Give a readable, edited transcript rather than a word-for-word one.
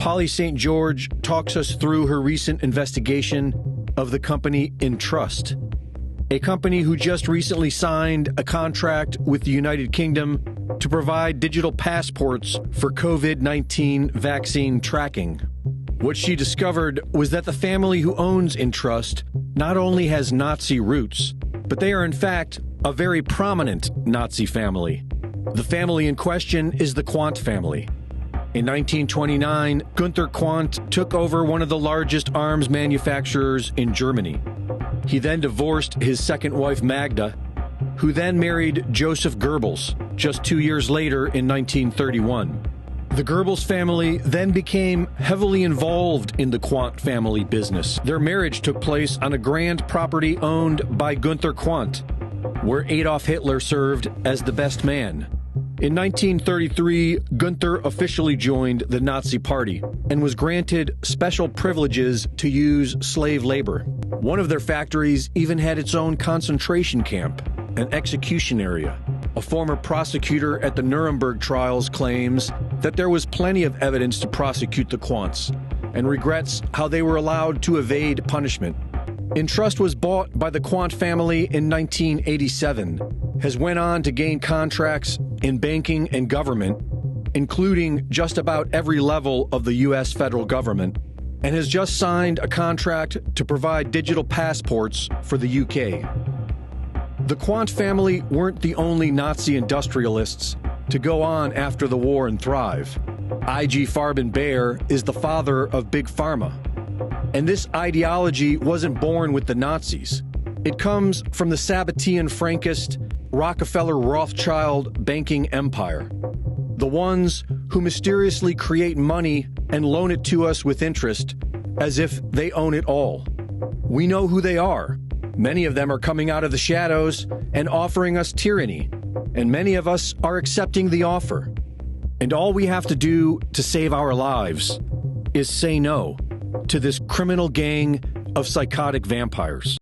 Polly St. George talks us through her recent investigation of the company Entrust, a company who just recently signed a contract with the United Kingdom to provide digital passports for COVID-19 vaccine tracking. What she discovered was that the family who owns Entrust not only has Nazi roots, but they are in fact a very prominent Nazi family. The family in question is the Quandt family. In 1929, Gunther Quandt took over one of the largest arms manufacturers in Germany. He then divorced his second wife Magda, who then married Joseph Goebbels just 2 years later in 1931. The Goebbels family then became heavily involved in the Quandt family business. Their marriage took place on a grand property owned by Gunther Quandt, where Adolf Hitler served as the best man. In 1933, Gunther officially joined the Nazi Party and was granted special privileges to use slave labor. One of their factories even had its own concentration camp, an execution area. A former prosecutor at the Nuremberg trials claims that there was plenty of evidence to prosecute the Quandts and regrets how they were allowed to evade punishment. Entrust was bought by the Quandt family in 1987, has went on to gain contracts in banking and government, including just about every level of the U.S. federal government, and has just signed a contract to provide digital passports for the UK. The Quandt family weren't the only Nazi industrialists to go on after the war and thrive. IG Farben Bayer is the father of Big Pharma. And this ideology wasn't born with the Nazis. It comes from the Sabbatean Frankist, Rockefeller-Rothschild banking empire. The ones who mysteriously create money and loan it to us with interest as if they own it all. We know who they are. Many of them are coming out of the shadows and offering us tyranny, and many of us are accepting the offer. And all we have to do to save our lives is say no to this criminal gang of psychotic vampires.